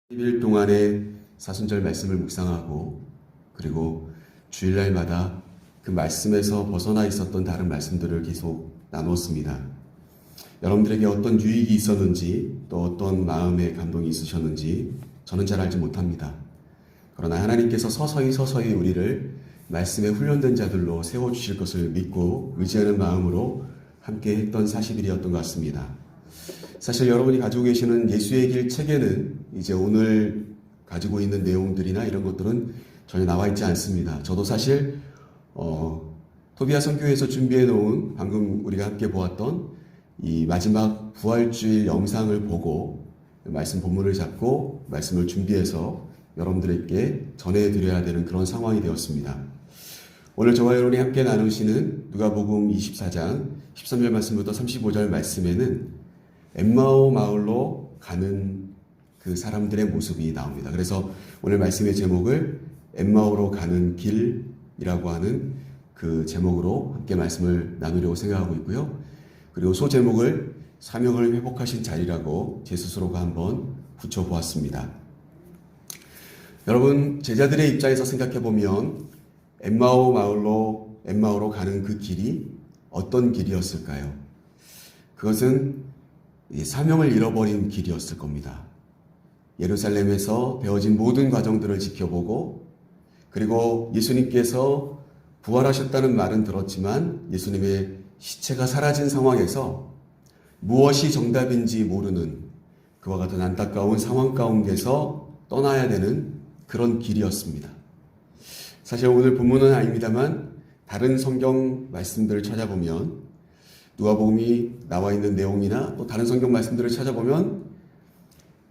10일 동안의 사순절 말씀을 묵상하고 그리고 주일날마다 그 말씀에서 벗어나 있었던 다른 말씀들을 계속 나누었습니다. 여러분들에게 어떤 유익이 있었는지 또 어떤 마음의 감동이 있으셨는지 저는 잘 알지 못합니다. 그러나 하나님께서 서서히 우리를 말씀에 훈련된 자들로 세워주실 것을 믿고 의지하는 마음으로 함께 했던 40일이었던 것 같습니다. 사실 여러분이 가지고 계시는 예수의 길 책에는 이제 오늘 가지고 있는 내용들이나 이런 것들은 전혀 나와 있지 않습니다. 저도 사실 토비아 선교회에서 준비해 놓은 방금 우리가 함께 보았던 이 마지막 부활주일 영상을 보고 말씀 본문을 잡고 말씀을 준비해서 여러분들에게 전해드려야 되는 그런 상황이 되었습니다. 오늘 저와 여러분이 함께 나누시는 누가복음 24장 13절 말씀부터 35절 말씀에는 엠마오 마을로 가는 그 사람들의 모습이 나옵니다. 그래서 오늘 말씀의 제목을 엠마오로 가는 길이라고 하는 그 제목으로 함께 말씀을 나누려고 생각하고 있고요. 그리고 소제목을 사명을 회복하신 자리라고 제 스스로가 한번 붙여보았습니다. 여러분, 제자들의 입장에서 생각해보면 엠마오로 가는 그 길이 어떤 길이었을까요? 그것은 사명을 잃어버린 길이었을 겁니다. 예루살렘에서 되어진 모든 과정들을 지켜보고 그리고 예수님께서 부활하셨다는 말은 들었지만 예수님의 시체가 사라진 상황에서 무엇이 정답인지 모르는 그와 같은 안타까운 상황 가운데서 떠나야 되는 그런 길이었습니다. 사실 오늘 본문은 아닙니다만 다른 성경 말씀들을 찾아보면 누가복음이 나와 있는 내용이나 또 다른 성경 말씀들을 찾아보면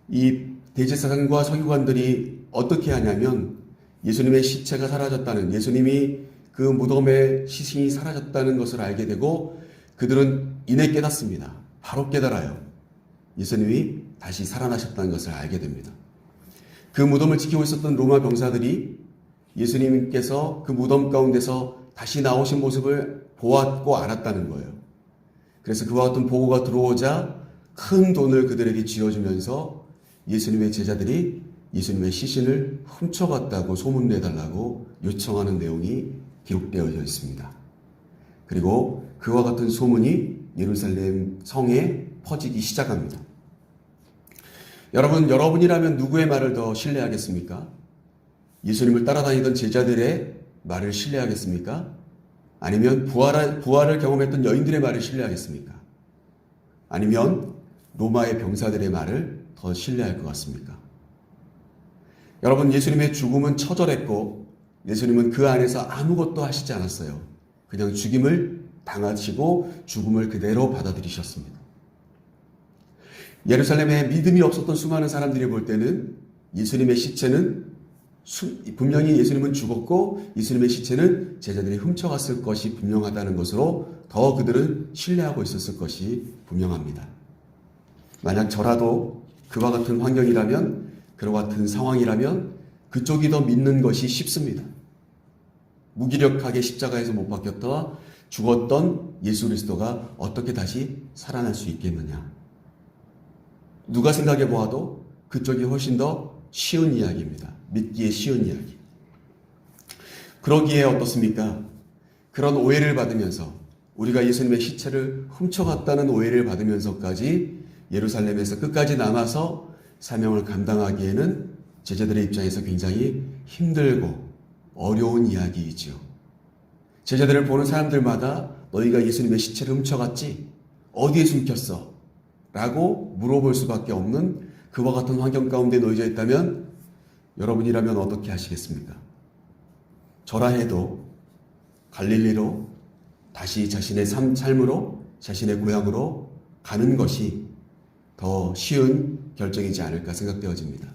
이 대제사장과 서기관들이 어떻게 하냐면 예수님의 시체가 사라졌다는, 예수님이 그 무덤의 시신이 사라졌다는 것을 알게 되고 그들은 이내 깨닫습니다. 바로 깨달아요. 예수님이 다시 살아나셨다는 것을 알게 됩니다. 그 무덤을 지키고 있었던 로마 병사들이 예수님께서 그 무덤 가운데서 다시 나오신 모습을 보았고 알았다는 거예요. 그래서 그와 같은 보고가 들어오자 큰 돈을 그들에게 쥐어주면서 예수님의 제자들이 예수님의 시신을 훔쳐갔다고 소문내달라고 요청하는 내용이 기록되어져 있습니다. 그리고 그와 같은 소문이 예루살렘 성에 퍼지기 시작합니다. 여러분이라면 누구의 말을 더 신뢰하겠습니까? 예수님을 따라다니던 제자들의 말을 신뢰하겠습니까? 아니면 부활을 경험했던 여인들의 말을 신뢰하겠습니까? 아니면 로마의 병사들의 말을 더 신뢰할 것 같습니까? 여러분, 예수님의 죽음은 처절했고 예수님은 그 안에서 아무것도 하시지 않았어요. 그냥 죽임을 당하시고 죽음을 그대로 받아들이셨습니다. 예루살렘에 믿음이 없었던 수많은 사람들이 볼 때는 예수님의 시체는 분명히 예수님은 죽었고 예수님의 시체는 제자들이 훔쳐갔을 것이 분명하다는 것으로 더 그들은 신뢰하고 있었을 것이 분명합니다. 만약 저라도 그와 같은 환경이라면, 그와 같은 상황이라면 그쪽이 더 믿는 것이 쉽습니다. 무기력하게 십자가에서 못 박혔다 죽었던 예수 그리스도가 어떻게 다시 살아날 수 있겠느냐. 누가 생각해 보아도 그쪽이 훨씬 더 쉬운 이야기입니다. 믿기에 쉬운 이야기. 그러기에 어떻습니까? 그런 오해를 받으면서 우리가 예수님의 시체를 훔쳐갔다는 오해를 받으면서까지 예루살렘에서 끝까지 남아서 사명을 감당하기에는 제자들의 입장에서 굉장히 힘들고 어려운 이야기이지요. 제자들을 보는 사람들마다 너희가 예수님의 시체를 훔쳐갔지? 어디에 숨겼어? 라고 물어볼 수밖에 없는 그와 같은 환경 가운데 놓여져 있다면 여러분이라면 어떻게 하시겠습니까? 저라 해도 갈릴리로 다시 자신의 삶으로 자신의 고향으로 가는 것이 더 쉬운 결정이지 않을까 생각되어집니다.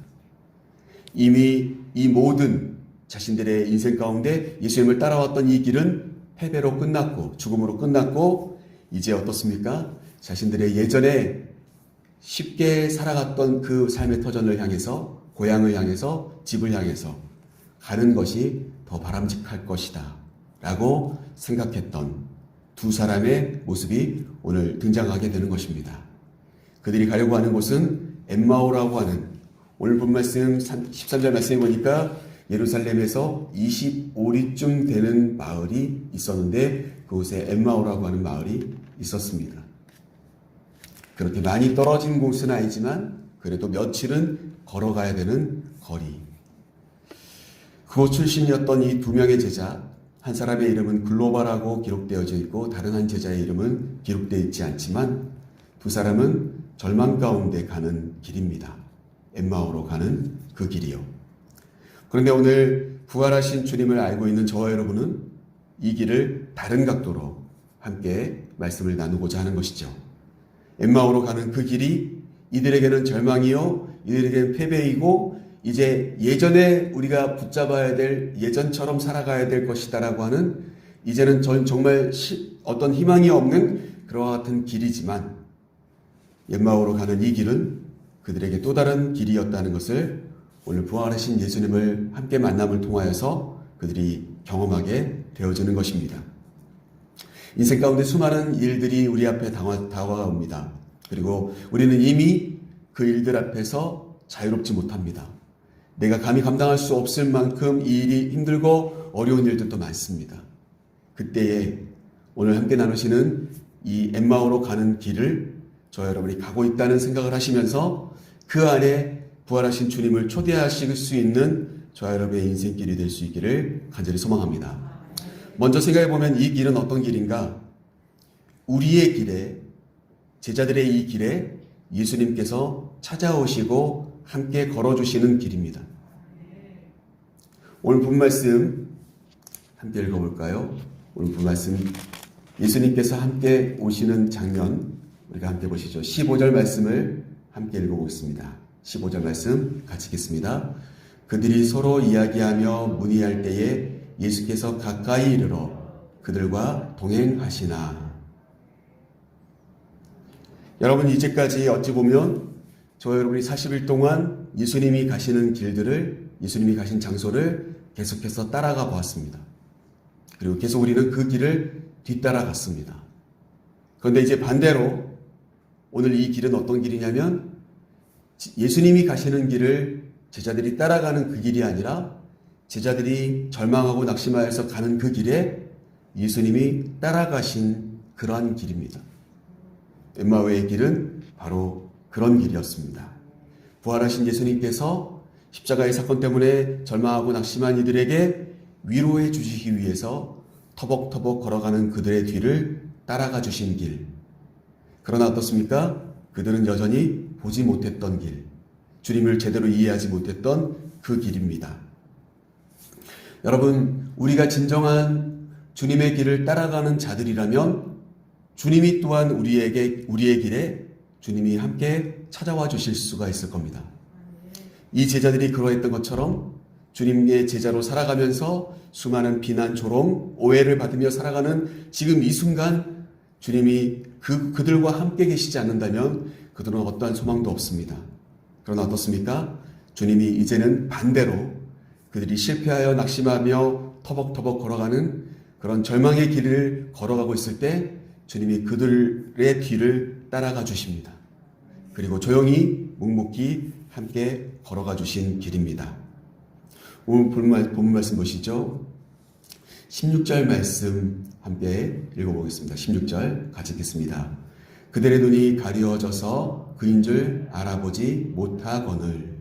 이미 이 모든 자신들의 인생 가운데 예수님을 따라왔던 이 길은 패배로 끝났고 죽음으로 끝났고 이제 어떻습니까? 자신들의 예전에 쉽게 살아갔던 그 삶의 터전을 향해서 고향을 향해서 집을 향해서 가는 것이 더 바람직할 것이다 라고 생각했던 두 사람의 모습이 오늘 등장하게 되는 것입니다. 그들이 가려고 하는 곳은 엠마오라고 하는 오늘 본 말씀 13절 말씀에 보니까 예루살렘에서 25리쯤 되는 마을이 있었는데 그곳에 엠마오라고 하는 마을이 있었습니다. 그렇게 많이 떨어진 곳은 아니지만 그래도 며칠은 걸어가야 되는 거리. 그곳 출신이었던 이 두 명의 제자, 한 사람의 이름은 글로바라고 기록되어져 있고 다른 한 제자의 이름은 기록되어 있지 않지만 두 사람은 절망 가운데 가는 길입니다. 엠마오로 가는 그 길이요. 그런데 오늘 부활하신 주님을 알고 있는 저와 여러분은 이 길을 다른 각도로 함께 말씀을 나누고자 하는 것이죠. 엠마오로 가는 그 길이 이들에게는 절망이요, 이들에게는 패배이고 이제 예전에 우리가 붙잡아야 될, 예전처럼 살아가야 될 것이다라고 하는 이제는 정말 어떤 희망이 없는 그와 같은 길이지만 엠마오로 가는 이 길은 그들에게 또 다른 길이었다는 것을 오늘 부활하신 예수님을 함께 만남을 통하여서 그들이 경험하게 되어지는 것입니다. 인생 가운데 수많은 일들이 우리 앞에 다가옵니다. 그리고 우리는 이미 그 일들 앞에서 자유롭지 못합니다. 내가 감히 감당할 수 없을 만큼 이 일이 힘들고 어려운 일들도 많습니다. 그때에 오늘 함께 나누시는 이 엠마오로 가는 길을 저 여러분이 가고 있다는 생각을 하시면서 그 안에 부활하신 주님을 초대하실 수 있는 저 여러분의 인생길이 될 수 있기를 간절히 소망합니다. 먼저 생각해 보면 이 길은 어떤 길인가? 우리의 길에, 제자들의 이 길에 예수님께서 찾아오시고 함께 걸어주시는 길입니다. 오늘 본 말씀 함께 읽어볼까요? 오늘 본 말씀 예수님께서 함께 오시는 장면 우리가 함께 보시죠. 15절 말씀을 함께 읽어보겠습니다. 15절 말씀 같이 읽겠습니다. 그들이 서로 이야기하며 문의할 때에 예수께서 가까이 이르러 그들과 동행하시나. 여러분, 이제까지 어찌 보면 저 여러분이 40일 동안 예수님이 가시는 길들을, 예수님이 가신 장소를 계속해서 따라가 보았습니다. 그리고 계속 우리는 그 길을 뒤따라갔습니다. 그런데 이제 반대로 오늘 이 길은 어떤 길이냐면 예수님이 가시는 길을 제자들이 따라가는 그 길이 아니라 제자들이 절망하고 낙심하여서 가는 그 길에 예수님이 따라가신 그러한 길입니다. 엠마오의 길은 바로 그런 길이었습니다. 부활하신 예수님께서 십자가의 사건 때문에 절망하고 낙심한 이들에게 위로해 주시기 위해서 터벅터벅 걸어가는 그들의 뒤를 따라가 주신 길. 그러나 어떻습니까? 그들은 여전히 보지 못했던 길, 주님을 제대로 이해하지 못했던 그 길입니다. 여러분, 우리가 진정한 주님의 길을 따라가는 자들이라면 주님이 또한 우리의 길에 주님이 함께 찾아와 주실 수가 있을 겁니다. 이 제자들이 그러했던 것처럼 주님의 제자로 살아가면서 수많은 비난, 조롱, 오해를 받으며 살아가는 지금 이 순간 주님이 그들과 함께 계시지 않는다면 그들은 어떠한 소망도 없습니다. 그러나 어떻습니까? 주님이 이제는 반대로 그들이 실패하여 낙심하며 터벅터벅 걸어가는 그런 절망의 길을 걸어가고 있을 때 주님이 그들의 뒤를 따라가 주십니다. 그리고 조용히 묵묵히 함께 걸어가 주신 길입니다. 오늘 본 말씀 보시죠. 16절 말씀 함께 읽어보겠습니다. 16절 같이 읽겠습니다. 그들의 눈이 가려져서 그인 줄 알아보지 못하거늘.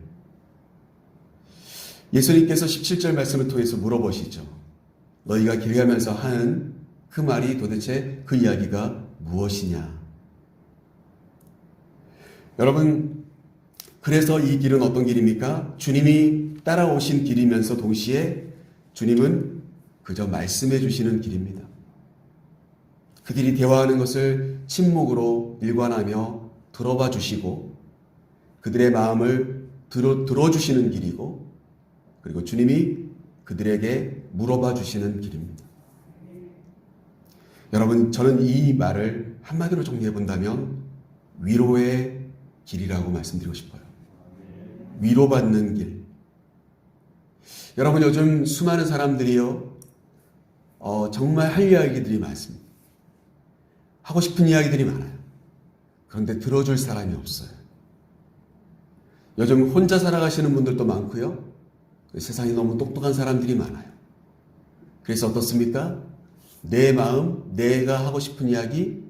예수님께서 17절 말씀을 통해서 물어보시죠. 너희가 길 가면서 하는 그 말이 도대체 그 이야기가 무엇이냐? 여러분, 그래서 이 길은 어떤 길입니까? 주님이 따라오신 길이면서 동시에 주님은 그저 말씀해 주시는 길입니다. 그들이 대화하는 것을 침묵으로 일관하며 들어봐 주시고 그들의 마음을 들어주시는 길이고 그리고 주님이 그들에게 물어봐 주시는 길입니다. 여러분, 저는 이 말을 한마디로 정리해 본다면 위로의 길이라고 말씀드리고 싶어요. 위로받는 길. 여러분, 요즘 수많은 사람들이요, 정말 할 이야기들이 많습니다. 하고 싶은 이야기들이 많아요. 그런데 들어줄 사람이 없어요. 요즘 혼자 살아가시는 분들도 많고요. 세상에 너무 똑똑한 사람들이 많아요. 그래서 어떻습니까? 내 마음, 내가 하고 싶은 이야기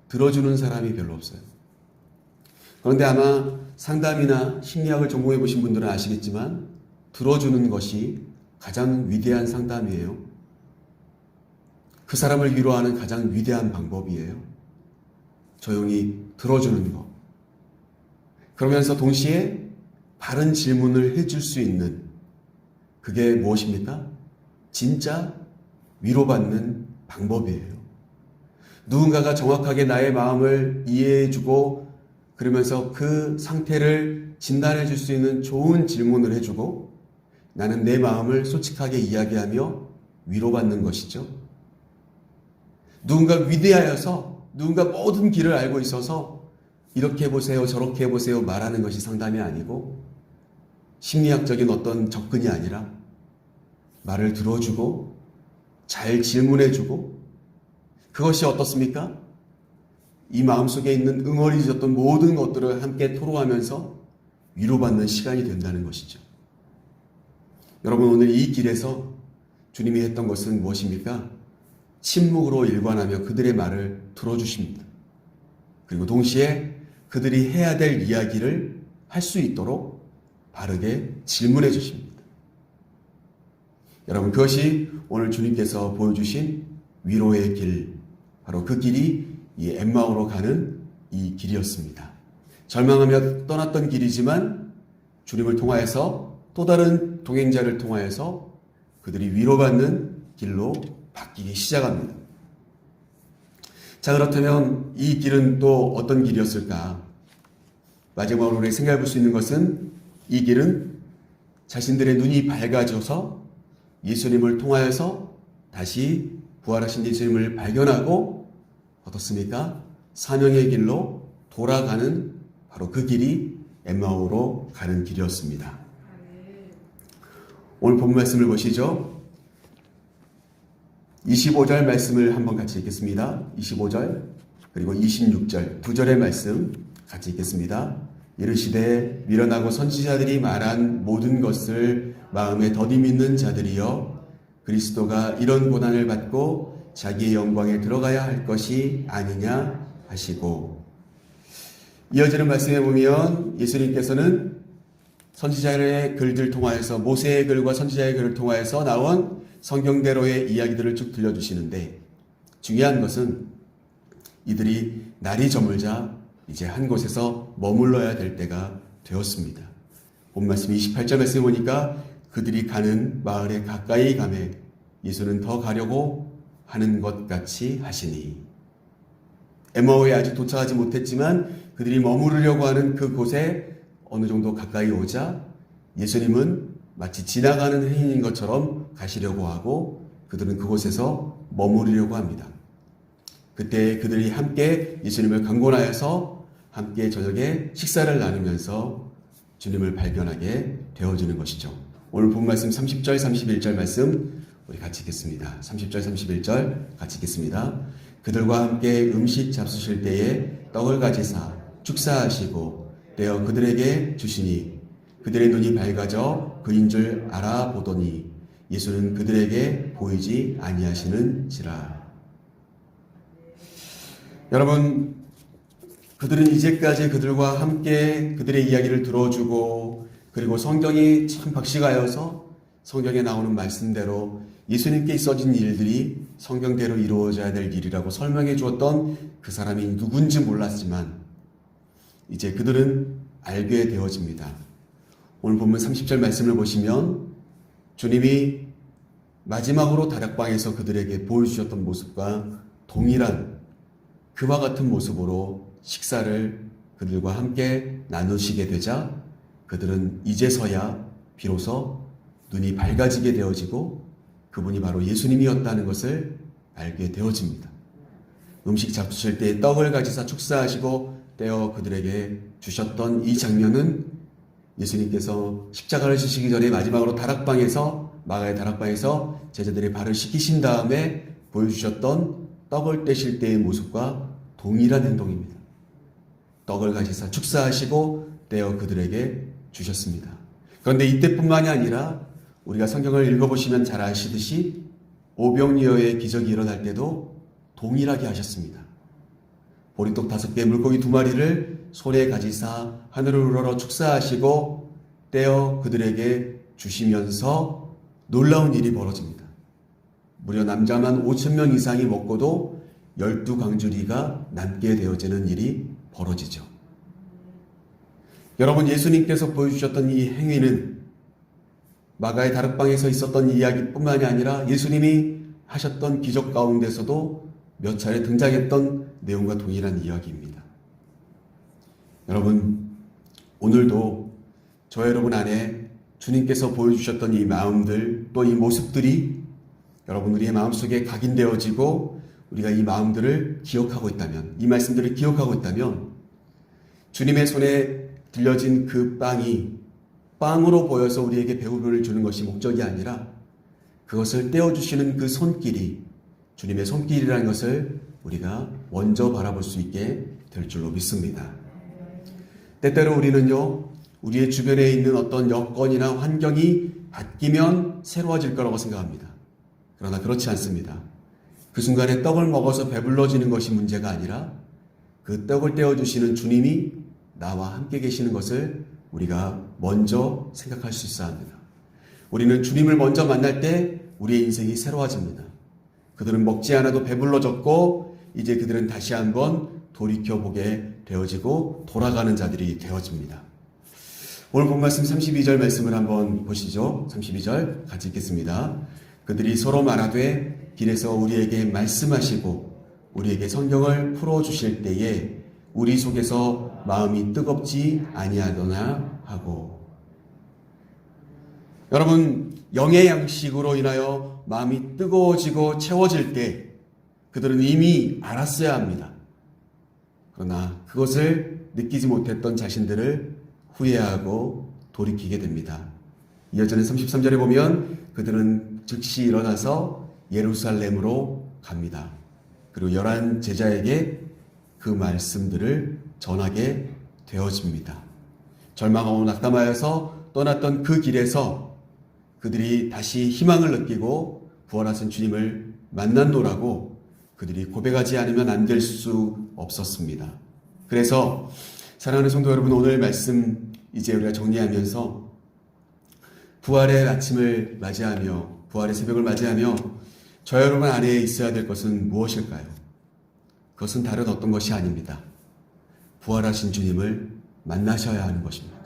들어주는 사람이 별로 없어요. 그런데 아마 상담이나 심리학을 전공해 보신 분들은 아시겠지만 들어주는 것이 가장 위대한 상담이에요. 그 사람을 위로하는 가장 위대한 방법이에요. 조용히 들어주는 것. 그러면서 동시에 바른 질문을 해줄 수 있는 그게 무엇입니까? 진짜 위로받는 방법이에요. 누군가가 정확하게 나의 마음을 이해해주고 그러면서 그 상태를 진단해 줄 수 있는 좋은 질문을 해주고 나는 내 마음을 솔직하게 이야기하며 위로받는 것이죠. 누군가 위대하여서 누군가 모든 길을 알고 있어서 이렇게 해보세요 저렇게 해보세요 말하는 것이 상담이 아니고 심리학적인 어떤 접근이 아니라 말을 들어주고 잘 질문해주고 그것이 어떻습니까? 이 마음속에 있는 응어리졌던 모든 것들을 함께 토로하면서 위로받는 시간이 된다는 것이죠. 여러분 오늘 이 길에서 주님이 했던 것은 무엇입니까? 침묵으로 일관하며 그들의 말을 들어주십니다. 그리고 동시에 그들이 해야 될 이야기를 할 수 있도록 바르게 질문해 주십니다. 여러분 그것이 오늘 주님께서 보여주신 위로의 길, 바로 그 길이 이 엠마오로 가는 이 길이었습니다. 절망하며 떠났던 길이지만 주님을 통하여서 또 다른 동행자를 통하여서 그들이 위로받는 길로 바뀌기 시작합니다. 자, 그렇다면 이 길은 또 어떤 길이었을까? 마지막으로 우리 생각해 볼 수 있는 것은 이 길은 자신들의 눈이 밝아져서 예수님을 통하여서 다시 부활하신 예수님을 발견하고 어떻습니까? 사명의 길로 돌아가는 바로 그 길이 엠마오로 가는 길이었습니다. 오늘 본문 말씀을 보시죠. 25절 말씀을 한번 같이 읽겠습니다. 25절 그리고 26절 두 절의 말씀 같이 읽겠습니다. 이르시되 미련하고 선지자들이 말한 모든 것을 마음에 더디 믿는 자들이여 그리스도가 이런 고난을 받고 자기의 영광에 들어가야 할 것이 아니냐 하시고 이어지는 말씀에 보면 예수님께서는 선지자의 글들 통하여서 모세의 글과 선지자의 글을 통하여서 나온 성경대로의 이야기들을 쭉 들려주시는데 중요한 것은 이들이 날이 저물자 이제 한 곳에서 머물러야 될 때가 되었습니다. 본 말씀 28절 말씀에 보니까 그들이 가는 마을에 가까이 가매 예수는 더 가려고 하는 것 같이 하시니 엠마오에 아직 도착하지 못했지만 그들이 머무르려고 하는 그곳에 어느 정도 가까이 오자 예수님은 마치 지나가는 행인인 것처럼 가시려고 하고 그들은 그곳에서 머무르려고 합니다. 그때 그들이 함께 예수님을 강권하여서 함께 저녁에 식사를 나누면서 주님을 발견하게 되어지는 것이죠. 오늘 본 말씀 30절 31절 말씀 우리 같이 읽겠습니다. 30절 31절 같이 읽겠습니다. 그들과 함께 음식 잡수실 때에 떡을 가지사 축사하시고 떼어 그들에게 주시니 그들의 눈이 밝아져 그인 줄 알아보더니 예수는 그들에게 보이지 아니하시는지라. 여러분 그들은 이제까지 그들과 함께 그들의 이야기를 들어주고 그리고 성경이 참 박식하여서 성경에 나오는 말씀대로 예수님께 있어진 일들이 성경대로 이루어져야 될 일이라고 설명해 주었던 그 사람이 누군지 몰랐지만 이제 그들은 알게 되어집니다. 오늘 본문 30절 말씀을 보시면 주님이 마지막으로 다락방에서 그들에게 보여주셨던 모습과 동일한 그와 같은 모습으로 식사를 그들과 함께 나누시게 되자 그들은 이제서야 비로소 눈이 밝아지게 되어지고 그분이 바로 예수님이었다는 것을 알게 되어집니다. 음식 잡수실 때 떡을 가지사 축사하시고 떼어 그들에게 주셨던 이 장면은 예수님께서 십자가를 지시기 전에 마지막으로 다락방에서 마가의 다락방에서 제자들의 발을 씻기신 다음에 보여주셨던 떡을 떼실 때의 모습과 동일한 행동입니다. 떡을 가지사 축사하시고 떼어 그들에게 주셨습니다. 그런데 이때뿐만이 아니라 우리가 성경을 읽어보시면 잘 아시듯이 오병이어의 기적이 일어날 때도 동일하게 하셨습니다. 보리떡 5개, 물고기 2마리를 손에 가지사 하늘을 우러러 축사하시고 떼어 그들에게 주시면서 놀라운 일이 벌어집니다. 무려 남자만 5,000명 이상이 먹고도 12광주리가 남게 되어지는 일이 벌어지죠. 여러분, 예수님께서 보여주셨던 이 행위는 마가의 다락방에서 있었던 이야기뿐만이 아니라 예수님이 하셨던 기적 가운데서도 몇 차례 등장했던 내용과 동일한 이야기입니다. 여러분, 오늘도 저 여러분 안에 주님께서 보여주셨던 이 마음들, 또 이 모습들이 여러분 우리의 마음속에 각인되어지고 우리가 이 마음들을 기억하고 있다면, 이 말씀들을 기억하고 있다면 주님의 손에 들려진 그 빵이 빵으로 보여서 우리에게 배부름을 주는 것이 목적이 아니라 그것을 떼어주시는 그 손길이 주님의 손길이라는 것을 우리가 먼저 바라볼 수 있게 될 줄로 믿습니다. 때때로 우리는요, 우리의 주변에 있는 어떤 여건이나 환경이 바뀌면 새로워질 거라고 생각합니다. 그러나 그렇지 않습니다. 그 순간에 떡을 먹어서 배불러지는 것이 문제가 아니라 그 떡을 떼어주시는 주님이 나와 함께 계시는 것을 우리가 먼저 생각할 수 있어야 합니다. 우리는 주님을 먼저 만날 때 우리의 인생이 새로워집니다. 그들은 먹지 않아도 배불러졌고 이제 그들은 다시 한번 돌이켜보게 되어지고 돌아가는 자들이 되어집니다. 오늘 본 말씀 32절 말씀을 한번 보시죠. 32절 같이 읽겠습니다. 그들이 서로 말하되 길에서 우리에게 말씀하시고 우리에게 성경을 풀어주실 때에 우리 속에서 마음이 뜨겁지 아니하더나 하고. 여러분, 영의 양식으로 인하여 마음이 뜨거워지고 채워질 때 그들은 이미 알았어야 합니다. 그러나 그것을 느끼지 못했던 자신들을 후회하고 돌이키게 됩니다. 이어지는 33절에 보면 그들은 즉시 일어나서 예루살렘으로 갑니다. 그리고 11 제자에게 그 말씀들을 전하게 되어집니다. 절망하고 낙담하여서 떠났던 그 길에서 그들이 다시 희망을 느끼고 부활하신 주님을 만난노라고 그들이 고백하지 않으면 안 될 수 없었습니다. 그래서 사랑하는 성도 여러분, 오늘 말씀 이제 우리가 정리하면서 부활의 아침을 맞이하며 부활의 새벽을 맞이하며 저 여러분 안에 있어야 될 것은 무엇일까요? 그것은 다른 어떤 것이 아닙니다. 부활하신 주님을 만나셔야 하는 것입니다.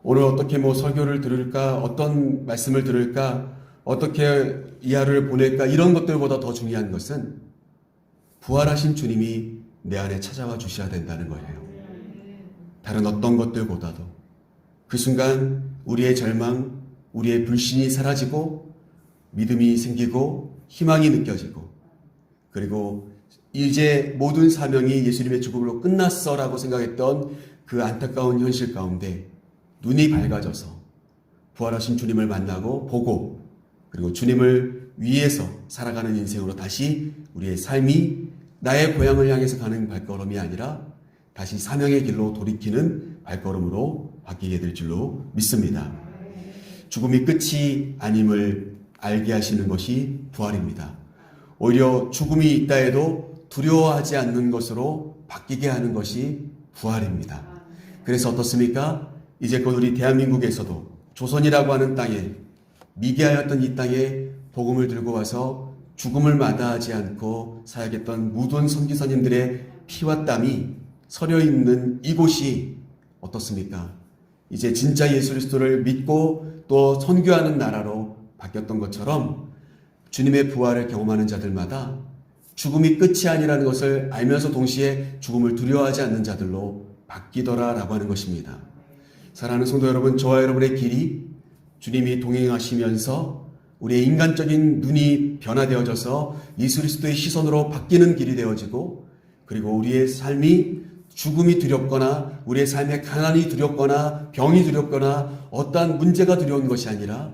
오늘 어떻게 설교를 들을까, 어떤 말씀을 들을까, 어떻게 이 하루를 보낼까, 이런 것들보다 더 중요한 것은 부활하신 주님이 내 안에 찾아와 주셔야 된다는 거예요. 다른 어떤 것들보다도. 그 순간 우리의 절망, 우리의 불신이 사라지고 믿음이 생기고 희망이 느껴지고, 그리고 이제 모든 사명이 예수님의 죽음으로 끝났어라고 생각했던 그 안타까운 현실 가운데 눈이 밝아져서 부활하신 주님을 만나고 보고, 그리고 주님을 위해서 살아가는 인생으로 다시 우리의 삶이 나의 고향을 향해서 가는 발걸음이 아니라 다시 사명의 길로 돌이키는 발걸음으로 바뀌게 될 줄로 믿습니다. 죽음이 끝이 아님을 알게 하시는 것이 부활입니다. 오히려 죽음이 있다 해도 두려워하지 않는 것으로 바뀌게 하는 것이 부활입니다. 그래서 어떻습니까? 이제껏 우리 대한민국에서도 조선이라고 하는 땅에, 미개하였던 이 땅에 복음을 들고 와서 죽음을 마다하지 않고 사역했던 모든 선지자님들의 피와 땀이 서려 있는 이곳이 어떻습니까? 이제 진짜 예수 그리스도를 믿고 또 선교하는 나라로 바뀌었던 것처럼 주님의 부활을 경험하는 자들마다 죽음이 끝이 아니라는 것을 알면서 동시에 죽음을 두려워하지 않는 자들로 바뀌더라라고 하는 것입니다. 사랑하는 성도 여러분, 저와 여러분의 길이 주님이 동행하시면서 우리의 인간적인 눈이 변화되어져서 예수 그리스도의 시선으로 바뀌는 길이 되어지고, 그리고 우리의 삶이 죽음이 두렵거나 우리의 삶에 가난이 두렵거나 병이 두렵거나 어떠한 문제가 두려운 것이 아니라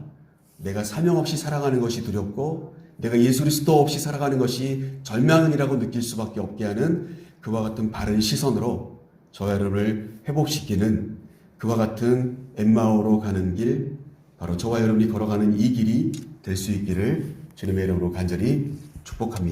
내가 사명 없이 살아가는 것이 두렵고 내가 예수 그리스도 없이 살아가는 것이 절망이라고 느낄 수밖에 없게 하는 그와 같은 바른 시선으로 저와 여러분을 회복시키는 그와 같은 엠마오로 가는 길, 바로 저와 여러분이 걸어가는 이 길이 될 수 있기를 주님의 이름으로 간절히 축복합니다.